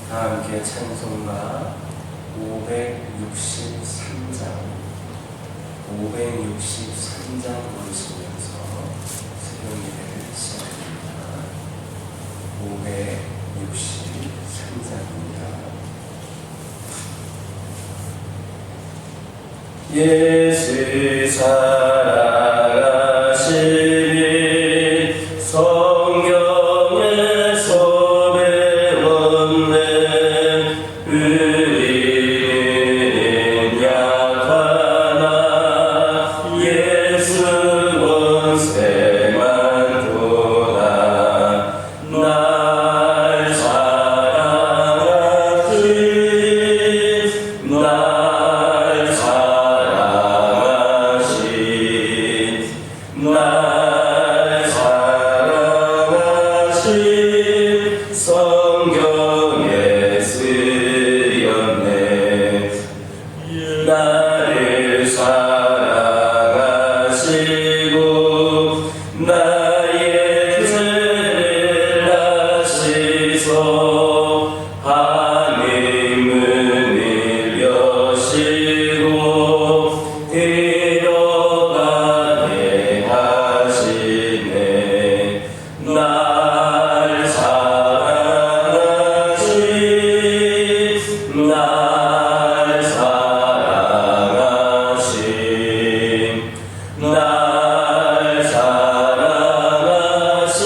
다 함께 찬송가 563장 부르시면서 새벽 예배를 시작합니다. 563장입니다. 예수 살아가시니 성경에서 배웠네. 우리는 약하나 예수 원세만 도다. 날 사랑하신 성경에 쓰였네. 나를 사랑하시고 나의 죄를 아시소. 하나님은 여시고 데려가게 하시네. 날 사랑하신 날 사랑하신 날 사랑하신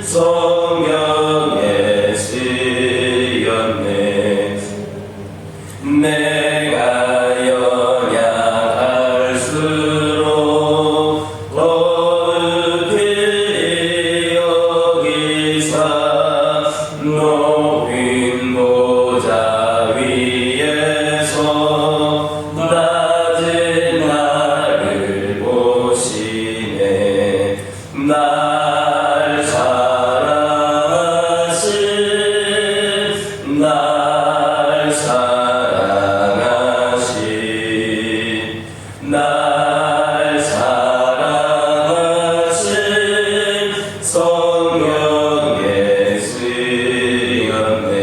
성경에 쓰였네. 내가 연약할수록 더욱이 여기사 높인 보좌 위에서 낮은 나를 보시네. 날 사랑하신 날 사랑하신 날 사랑하신 성경에 쓰였네.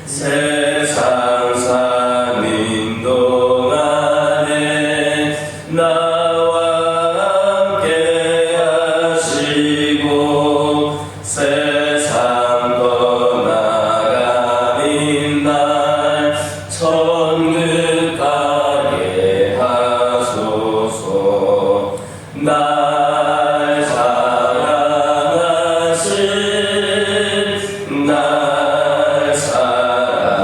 세상 사는 동안에 나와 함께 하시고 세상 떠나가는 날 천국 가게 하소서. 날 사랑하신 날 사랑하신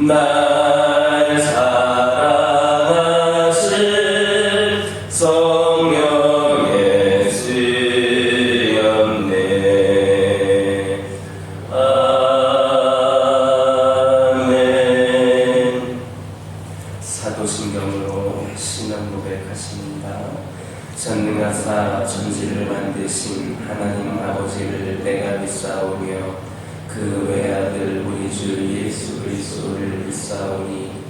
날 사랑하신 성경에 쓰였네. 아멘. 사도신경으로 신앙 고백하십니다. 전능하사 천지를 만드신 하나님 아버지를 내가 믿사오며 그 외아들 우리 주 예수 그리스도를 믿사오니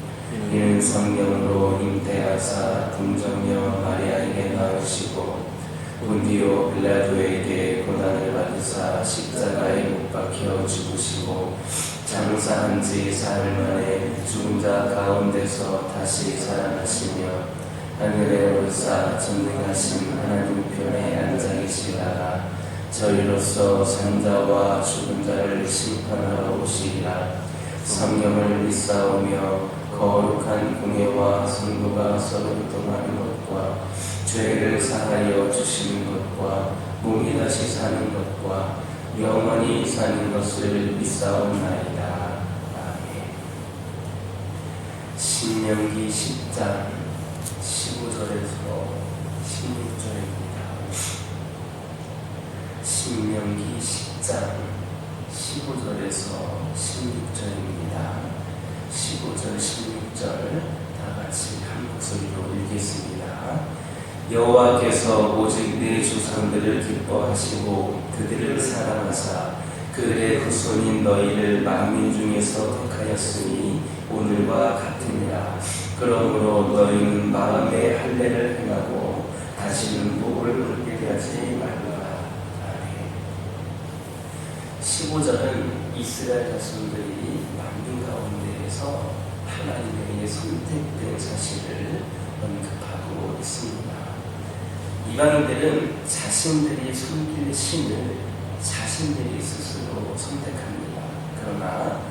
이는 성령으로 잉태하사 동정녀 마리아에게 나으시고 본디오 빌라도에게 고난을 받으사 십자가에 못 박혀 죽으시고 장사한 지 사흘 만에 죽은 자 가운데서 다시 살아나시며 하늘에 오르사 전능하신 하나님 편에 앉아 계시다가 저희로서 산자와 죽은 자를 심판하러 오시리라. 성경을 믿사오며 거룩한 공예와 성도가 서로 교통하는 것과 죄를 사하여 주시는 것과 몸이 다시 사는 것과 영원히 사는 것을 믿사옵나이다. 아멘. 신명기 10장 15절에서 16절입니다. 신명기 10장 15절에서 16절입니다. 15절, 16절 다 같이 한 목소리로 읽겠습니다. 여호와께서 오직 내 조상들을 기뻐하시고 그들을 사랑하사 그들의 후손인 너희를 만민 중에서 택하였으니 오늘과 같으니라. 그러므로 너희는 마음에 할례를 행하고 다시는 복을 받게 하지 말라. 아멘. 15절은 이스라엘 자손들이 만민 가운데에서 하나님의 선택된 사실을 언급하고 있습니다. 이방인들은 자신들이 섬길 신을 자신들이 스스로 선택합니다. 그러나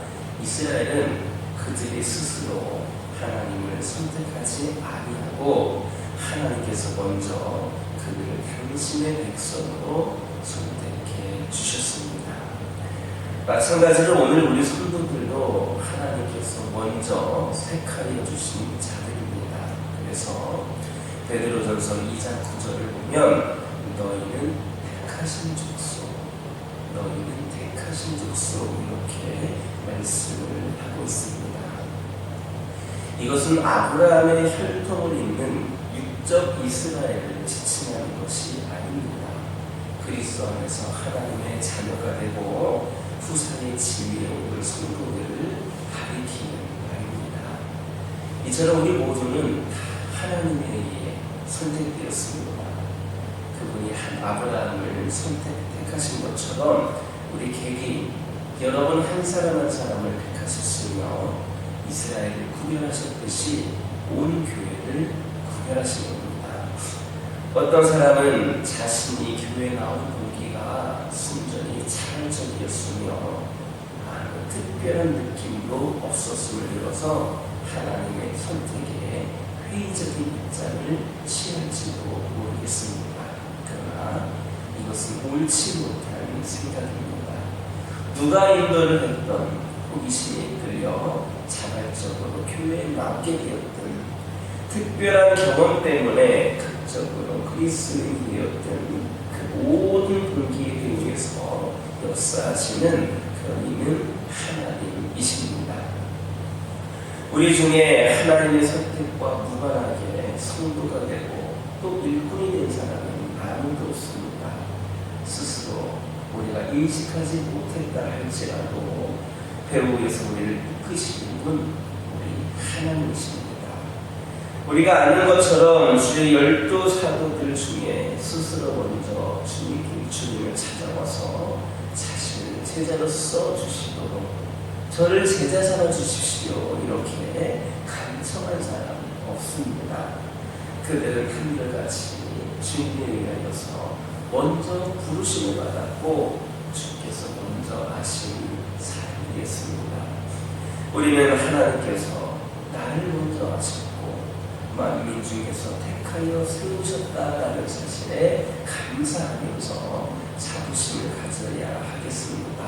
이스라엘은 그들이 스스로 하나님을 선택하지 아니하고 하나님께서 먼저 그들을 당신의 백성으로 선택해 주셨습니다. 마찬가지로 오늘 우리 성도들도 하나님께서 먼저 택하여 주신 자들입니다. 그래서 베드로전서 2장 9절을 보면 너희는 택하신 족속, 너희는 택하신 족속 이렇게 말씀을 하고 있습니다. 이것은 아브라함의 혈통을 잇는 육적 이스라엘을 지칭하는 것이 아닙니다. 그리스도 안에서 하나님의 자녀가 되고 후사의 지위에 오를 성도들을 가리키는 말입니다. 이처럼 우리 모두는 다 하나님에 의해 선택되었습니다. 그분이 한 아브라함을 택하신 것처럼 우리 개개인 여러분 한 사람 한 사람을 택하셨으며 이스라엘을 구별하셨듯이 온 교회를 구별하신 겁니다. 어떤 사람은 자신이 교회에 나온 동기가 순전히 차별적이었으며 아무 특별한 느낌도 없었음을 들어서 하나님의 선택에 회의적인 입장을 취할지도 모르겠습니다. 그러나 이것은 옳지 못한 생각입니다. 누가 인도를 했던 호기심에 이끌려 자발적으로 교회에 나오게 되었던 특별한 경험 때문에 극적으로 그리스도인이 되었던 그 모든 동기에 대해서 역사하시는 그런 이는 하나님이십니다. 우리 중에 하나님의 선택과 무관하게 성도가 되고 또 일꾼이 된 사람은 아무도 없습니다. 스스로 우리가 인식하지 못했다 할지라도 배후에서 우리를 이끄시는 분 우리 하나님이십니다. 우리가 아는 것처럼 주의 12사도들 중에 스스로 먼저 주님을 찾아와서 자신을 제자로서 주시도록 저를 제자 삼아 주십시오 이렇게 간청한 사람은 없습니다. 그들은 한결같이 주님에 의하여서 먼저 부르심을 받았고 주께서 먼저 하신 사람이었습니다. 우리는 하나님께서 나를 먼저 하셨고 만민 중에서 택하여 세우셨다라는 사실에 감사하면서 자부심을 가져야 하겠습니다.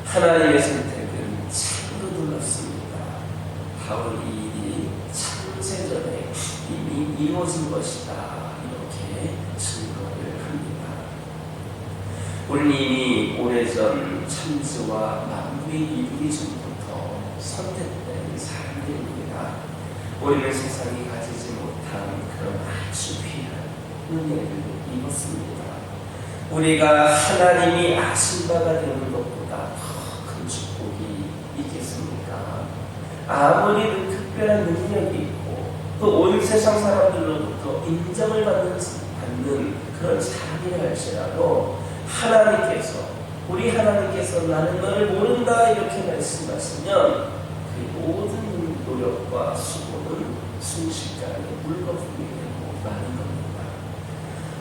하나님의 선택은 참으로 놀랍습니다. 바울이 이 일이 창세전에 이미 이루어진 것이다 이렇게 증거를 합니다. 우리는 이미 오래전 천지와 만물이 이루기 전부터 선택된 사람들입니다. 우리는 세상이 가지지 못한 그런 아주 귀한 은혜를 입었습니다. 우리가 하나님이 아신 바가 되는 것보다 더 큰 축복이 있겠습니까? 아무리 특별한 능력이 있고 또 온 세상 사람들로부터 인정을 받는 그런 사람이라 할지라도 우리 하나님께서 나는 너를 모른다 이렇게 말씀하시면 그 모든 노력과 수고는 순식간에 물거품이 되고 마는 겁니다.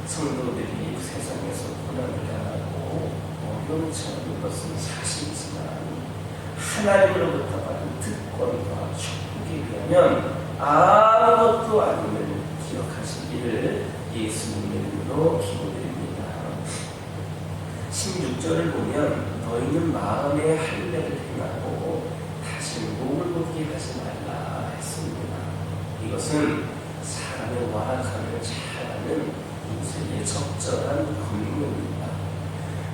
성도들이 세상에서 고난을 당하고 어려움을 처하는 것은 사실이지만 하나님으로부터 받은 특권과 축복에 비하면 아무것도 아님을 기억하시기를 예수님의 이름으로 기도드립니다. 16절을 보면 너희는 마음의 할례를 행하고 다시는 목을 걷게 하지 말라 했습니다. 이것은 사람의 완악함을 잘 아는 인생의 적절한 권면입니다.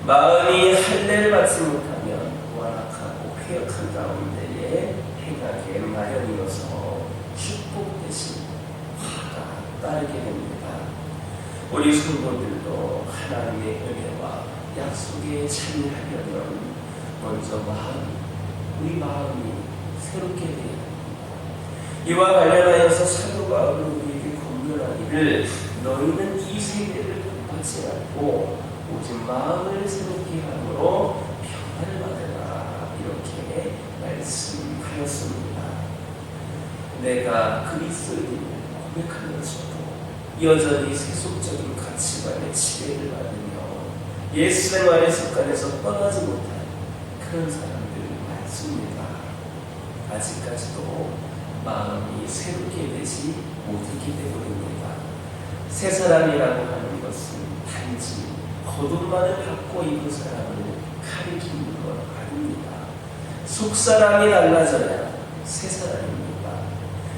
마음이 할례를 받지 못하면 완악하고 회역한 가운데에 행하게 마련이어서 축복 대신 화가 따르게 됩니다. 우리 성도들도 하나님의 은혜와 약속에 참여하려면 먼저 우리 마음이 새롭게 되어야 합니다. 이와 관련하여서 사도 바울은 우리에게 권면하기를 너희는 이 세대를 본받지 않고 오직 마음을 새롭게 함으로 평안을 받으라 이렇게 말씀하였습니다. 내가 그리스도인을 고백하면서도 여전히 세속적인 가치관에 지배를 받으며 옛생활의 습관에서 떠나지 못한 그런 사람들 많습니다. 아직까지도 마음이 새롭게 되지 못했기 때문입니다. 새 사람이라고 하는 것은 단지 거듭만을 받고 있는 사람을 가리키는 것 아닙니다. 속사람이 달라져야 새 사람입니다.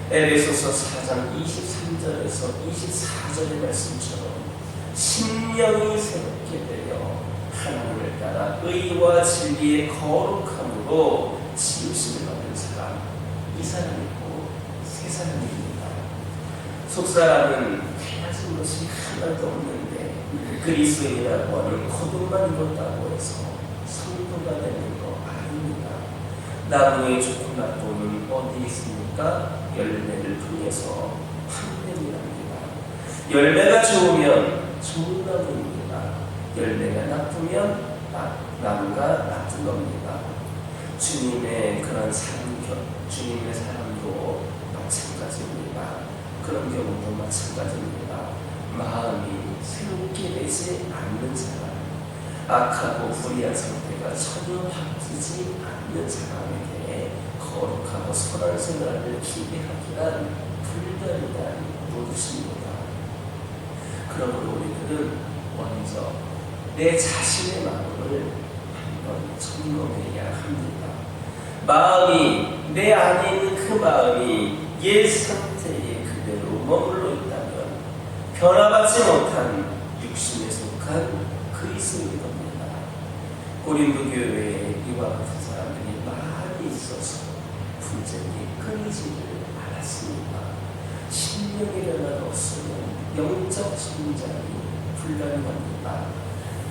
에베소서 4장 23절에서 24절의 말씀처럼 심령이 새롭게 되어 하나님을 따라 의와 진리의 거룩함으로 지으심을 받은 사람, 이 사람이고 새 사람입니다. 속사람은 달라진 것이 하나도 없는데 그리스도인이라고 하는 거듭만 입었다고 해서 성도가 되는 거 아닙니다. 나무의 좋은 나무는 어디 있습니까? 열매를 통해서 판명이랍니다. 열매가 좋으면 좋은 나무입니다. 열매가 나쁘면 나무가 나쁜 겁니다. 주님의 그런 주님의 사람도 마찬가지입니다. 그런 경우도 마찬가지입니다. 마음이 새롭게 되지 않는 사람, 악하고 불의한 상태가 전혀 바뀌지 않는 사람에게 거룩하고 선한 생활을 기대하기란 불가능한 노릇입니다. 그러므로 우리들은 먼저 내 자신의 마음을 한번 점검해야 합니다. 마음이 내 안에 있는 그 마음이 옛 상태에 그대로 머물러 있다면 변화받지 못한 육신에 속한 그리스도인 겁니다. 고린도 교회에 이와 같은 사람들이 많이 있어서 분쟁이 끊이지를 않았습니다. 심령의 변화가 없으면 영적 성장이 불가능합니다.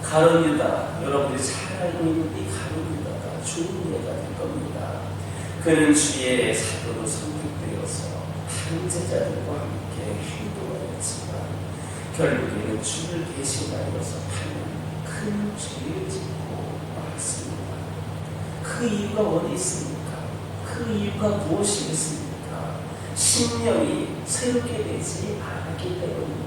가룟 유다, 여러분들이 잘 알고 있는 이 가룟 유다가 좋은 예가 될 겁니다. 그는 주의 사도로 선택되어서 다른 제자들과 함께 행동하였지만 결국에는 주를 대신하여서 큰 죄를 짓고 말았습니다. 그 이유가 어디 있습니까? 그 이유가 무엇이겠습니까? 심령이 새롭게 되지 않았기 때문입니다.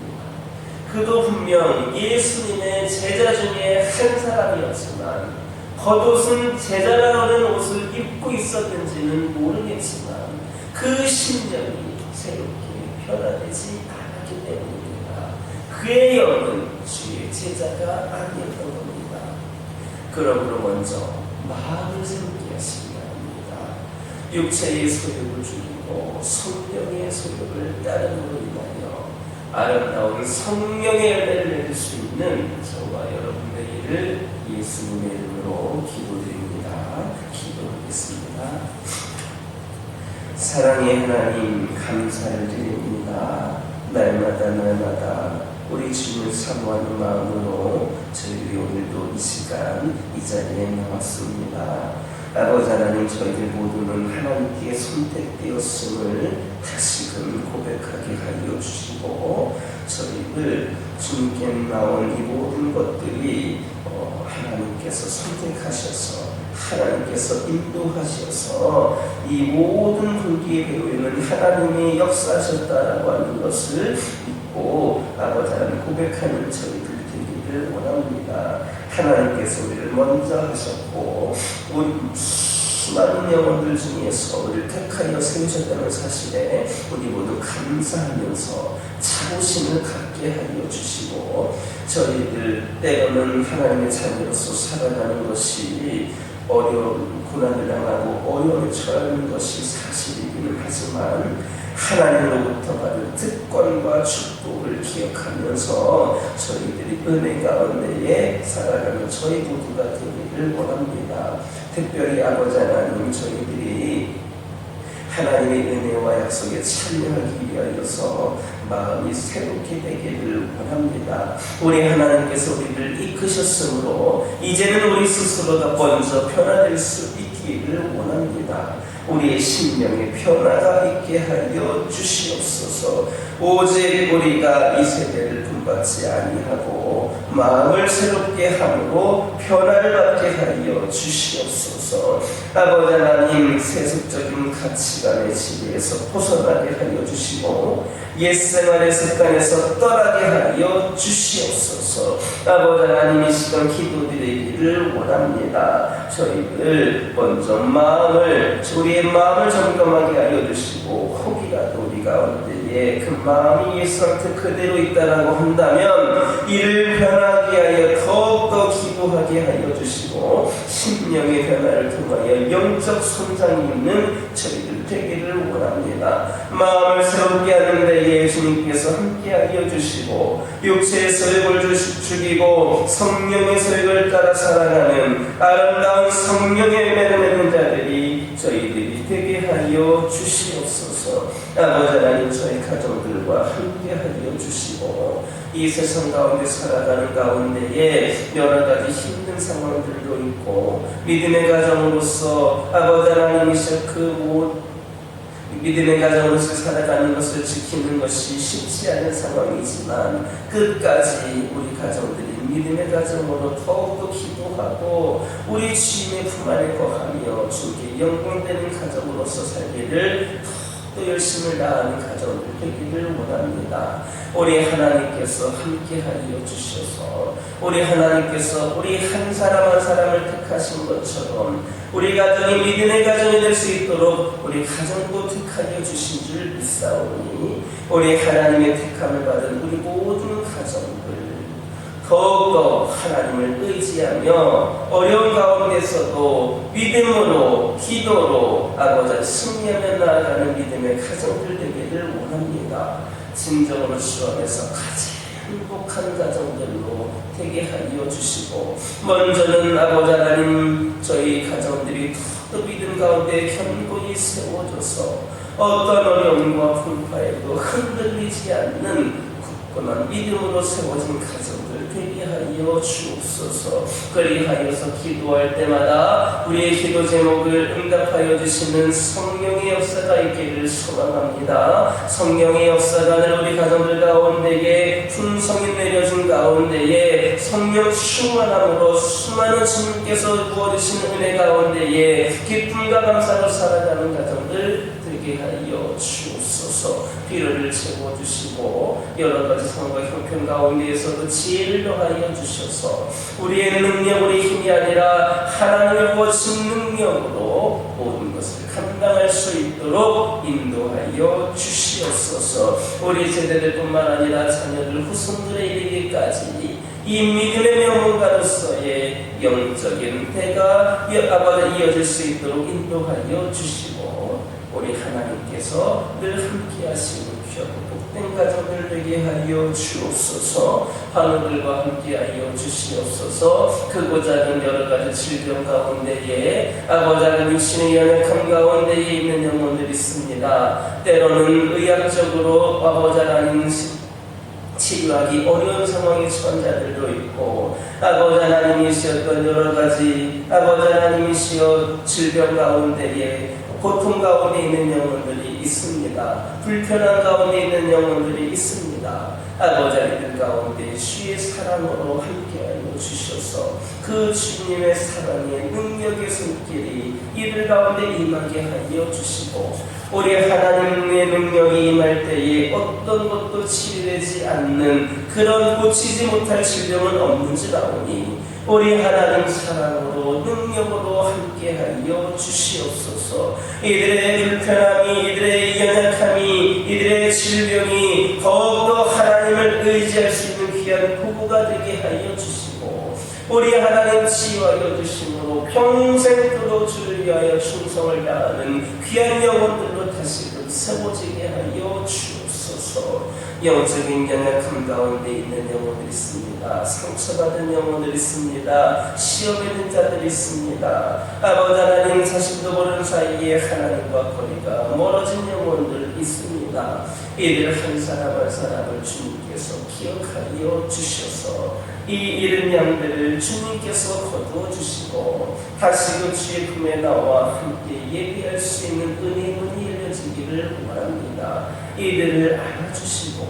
그도 분명 예수님의 제자 중에 한 사람이었지만 겉옷은 제자라는 옷을 입고 있었는지는 모르겠지만 그 심령이 새롭게 변화되지 않았기 때문입니다. 그의 영은 주의 제자가 아니었던 겁니다. 그러므로 먼저 마음을 새롭게 하시기 바랍니다. 육체의 소욕을 죽이고 성령의 소욕을 따름으로 인하여 아름다운 성령의 열매를 맺을 수 있는 저와 여러분들을 예수님의 이름으로 기도드립니다. 기도하겠습니다. 사랑의 하나님, 감사를 드립니다. 날마다 우리 주님을 사모하는 마음으로 저희들이 오늘도 이 시간 이 자리에 나왔습니다. 아버지 하나님, 저희들 모두는 하나님께 선택되었음을 다시금 고백하게 하여 주시고 저희들 주님께 나온 이 모든 것들이 하나님께서 선택하셔서 하나님께서 인도하셔서 이 모든 불기의 배후에는 하나님이 역사하셨다라고 하는 것을 믿고 아버지 하나님 고백하는 저희들 되기를 원합니다. 하나님께서 우리를 먼저 하셨고 우리 수많은 영혼들 중에서 우리를 택하여 세우셨다는 사실에 우리 모두 감사하면서 자부심을 갖게 하여 주시고 저희들 때로는 하나님의 자녀로서 살아가는 것이 어려운 고난을 당하고 어려움을 처하는 것이 사실이기는 하지만 하나님으로부터 받은 특권과 축복을 기억하면서 저희들이 은혜 가운데에 살아가는 저희 모두가 되기를 원합니다. 특별히 아버지 하나님, 저희들이 하나님의 은혜와 약속에 참여하기 위하여서 마음이 새롭게 되기를 원합니다. 우리 하나님께서 우리를 이끄셨으므로 이제는 우리 스스로가 먼저 변화될 수 있기를 원합니다. 우리의 심령에 변화가 있게 하여 주시옵소서. 오직 우리가 이 세대를 분받지 아니하고 마음을 새롭게 함으로 변화를 받게 하여 주시옵소서. 아버지 하나님, 세속적인 가치관의 지배에서 벗어나게 하여 주시고 옛생활의 습관에서 떠나게 하여 주시옵소서. 아버지 하나님, 이 시간 기도드리기를 원합니다. 저희들 먼저 우리의 마음을 점검하게 하여 주시고, 혹이라도 우리 가운데에 그 마음이 예수 상태 그대로 있다라고 한다면 이를 변하게 하여 더욱더 기도하게 하여 주시고, 심령의 변화를 통하여 영적 성장이 있는 저희들 되기를 원합니다. 마음을 새롭게 하는데 예수님께서 함께하여 주시고, 육체의 소욕을 죽이고 성령의 소욕을 따라 살아가는 아름다운 성령의 매를 맺는 자들이 저희들이 되게 하여 주시옵소서. 아버지 하나님, 저희 가정들과 함께하여 주시고, 이 세상 가운데 살아가는 가운데에 여러 가지 힘든 상황들도 있고, 믿음의 가정으로서 아버지 하나님이셔 믿음의 가정으로서 살아가는 것을 지키는 것이 쉽지 않은 상황이지만, 끝까지 우리 가정들이 믿음의 가정으로 더욱더 기도하고 우리 주님의 품 안에 거하며 주께 영광되는 가정으로서 살기를 또 열심을 다하는 가정들 되기를 원합니다. 우리 하나님께서 함께하여 주셔서, 우리 하나님께서 우리 한 사람 한 사람을 택하신 것처럼 우리 가정이 믿음의 가정이 될 수 있도록 우리 가정도 택하여 주신 줄 믿사오니, 우리 하나님의 택함을 받은 우리 모든 가정들 더욱더 하나님을 의지하며 어려운 가운데서도 믿음으로 기도로 아버지 승리하며 나아가는 믿음의 가정들 되기를 원합니다. 진정으로 주 안에서 가장 행복한 가정들로 되게 하여 주시고, 먼저는 아버지 하나님, 저희 가정들이 더 믿음 가운데 견고히 세워져서 어떤 어려움과 풍파에도 흔들리지 않는 굳건한 믿음으로 세워진 가정들 되게 하여 주옵소서. 그리하여서 기도할 때마다 우리의 기도 제목을 응답하여 주시는 성령의 역사가 있기를 소망합니다. 성령의 역사가 늘 우리 가정들 가운데에 풍성히 내려진 가운데에 성령 충만함으로 수많은 주님께서 부어주시는 은혜 가운데에 기쁨과 감사로 살아가는 가정들 되게 하여 주옵소서. 피로를 채워주시고 여러 가지 상황과 형편 가운데에서도 지혜를 더하여 주셔서 우리의 능력, 우리 힘이 아니라 하나님의 부어주신 능력으로 모든 것을 감당할 수 있도록 인도하여 주시옵소서. 우리 세대들뿐만 아니라 자녀들, 후손들에 이르기까지 이 믿음의 명문가로서의 영적인 대가 이어질 수 있도록 인도하여 주시고, 우리 하나님께서 늘 함께 하시는 귀하고 복된 가정들 되게 하여 주옵소서. 하늘들과 함께 하여 주시옵소서. 크고 작은 여러 가지 질병 가운데에 아버지 하나님, 육신의 연약함 가운데에 있는 영혼들이 있습니다. 때로는 의학적으로 아버지 하나님 치료하기 어려운 상황에 처한 자들도 있고, 아버지 하나님이시었던 여러 가지 아버지 하나님이시여 질병 가운데에 고통 가운데 있는 영혼들이 있습니다. 불편한 가운데 있는 영혼들이 있습니다. 아버지 하나님 가운데 주의 사랑으로 함께하여 주셔서 그 주님의 사랑의 능력의 손길이 이들 가운데 임하게 하여 주시고, 우리 하나님의 능력이 임할 때에 어떤 것도 치료되지 않는 그런 고치지 못할 질병은 없는 줄 아오니, 우리 하나님 사랑으로 능력으로 함께하여 주시옵소서. 이들의 불편함이, 이들의 연약함이, 이들의 질병이 더욱더 하나님을 의지할 수 있는 귀한 부부가 되게 하여 주시고, 우리 하나님 치유하여 주심으로 평생도록 주를 위하여 충성을 다하는 귀한 영혼들로 다시금 세워지게 하여 주옵소서. 영적인 연약함 가운데 있는 영혼들이 있습니다. 상처받은 영혼들이 있습니다. 시험에 든 자들이 있습니다. 아버지 하나님, 자신도 모르는 사이에 하나님과 거리가 멀어진 영혼들 있습니다. 이들 한 사람 한 사람을 주님께서 기억하여 주셔서 이 잃은 양들을 주님께서 거두어 주시고 다시금 주의 품에 나와 함께 예비할 수 있는 은혜의 문이 열려지기를 원합니다. 이들을 안아주시고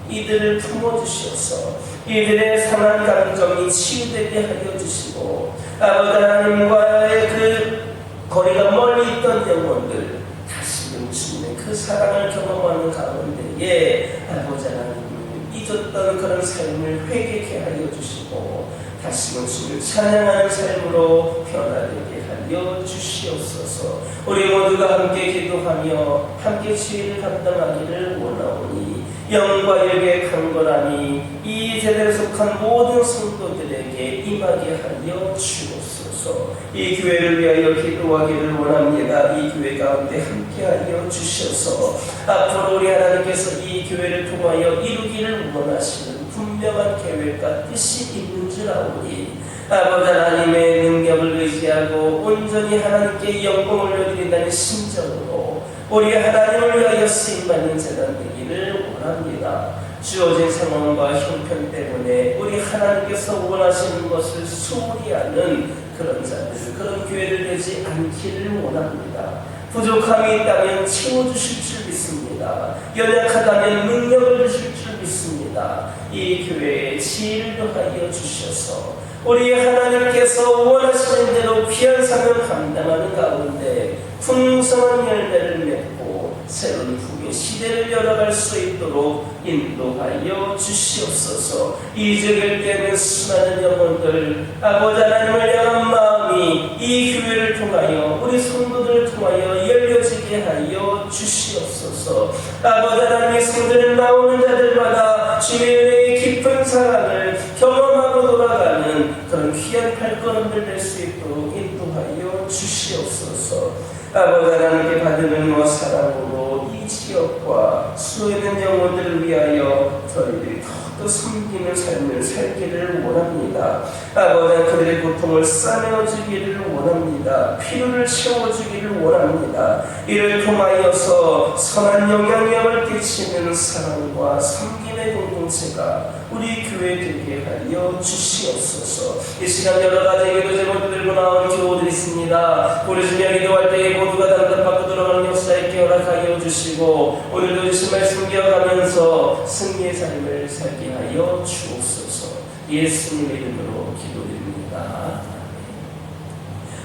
이들을 품어주셔서 이들의 상한 감정이 치유되게 하여 주시고 아버지 하나님과의 그 거리가 멀리 있던 영혼들 다시금 주님의 그 사랑을 경험하는 가운데에 아버지 하나님 잊었던 그런 삶을 회개케 하여 주시고 다시금 주님을 찬양하는 삶으로 변화되게 하여 주시옵소서. 우리 모두가 함께 기도하며 함께 주의를 감당하기를 원하오니 영과 육의 강건함이 이 세대에 속한 모든 성도들에게 임하게 하여 주옵소서. 이 교회를 위하여 기도하기를 원합니다. 이 교회 가운데 함께하여 주셔서 앞으로 우리 하나님께서 이 교회를 통하여 이루기를 원하시는 분명한 계획과 뜻이 있는 줄 아오니 아버지 하나님의 능력을 의지하고 온전히 하나님께 영광을 올려드린다는 심정으로 우리 하나님을 위하여 쓰임받는 재단 되기를 원합니다. 주어진 상황과 형편 때문에 우리 하나님께서 원하시는 것을 소홀히 하는 그런 자들, 그런 교회를 되지 않기를 원합니다. 부족함이 있다면 채워주실 줄 믿습니다. 연약하다면 능력을 주실 줄 믿습니다. 이 교회에 지혜를 더하여 주셔서 우리 하나님께서 원하시는 대로 귀한 사명 감당하는 가운데 풍성한 열매를 맺고 새로운 후의 시대를 열어갈 수 있도록 인도하여 주시옵소서. 이적일 때는 수많은 영혼들 아버지 하나님을 향한 마음이 이 교회를 통하여 우리 성도들을 통하여 열려지게 하여 주시옵소서. 아버지 하나님의 성도를 나오는 자들마다 주의 은혜의 깊은 사랑을 경험하고 돌아가는 그런 귀한 발걸음들 될 수 있도록 인도하여 주시옵소서. 아버지 하나님께 받은 은혜와 사랑으로 이 지역과 수많은 영혼들을 위하여 저희들이 더욱더 섬기는 삶을 살기를 원합니다. 아버지 그들의 고통을 싸매어주기를 원합니다. 필요를 채워주기를 원합니다. 이를 통하여서 선한 영향력을 끼치는 사랑과 섬김의 공동체가 우리 교회 되게 하여 주시옵소서. 이 시간 여러 가지 기도 제목을 들고 나온 교우들이 있습니다. 우리 주며 기도할 때에 모두가 단답받고 들어가는 역사 있게 허락하여 주시고 오늘도 주신 말씀 기억하면서 승리의 삶을 살게 하여 주옵소서. 예수님의 이름으로 기도드립니다.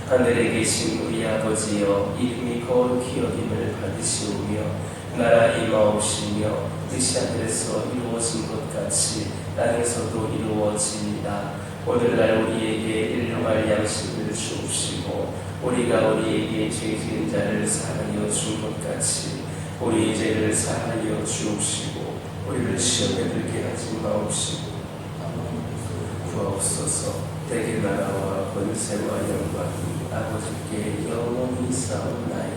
하늘에 계신 우리 아버지여, 이름이 거룩히 여김을 받으시오며 나라 임하옵시며 뜻이 하늘에서 이루어진 것 같이 땅에서도 이루어지이다. 오늘날 우리에게 일용할 양식을 주옵시고 우리가 우리에게 죄 지은 자를 사하여 준 것 같이 우리 죄를 사하여 주옵시고 우리를 시험에 들게 하지 마옵시고 구하옵소서. 대개 나라와 권세와 영광이 아버지께 영원히 싸움나이다.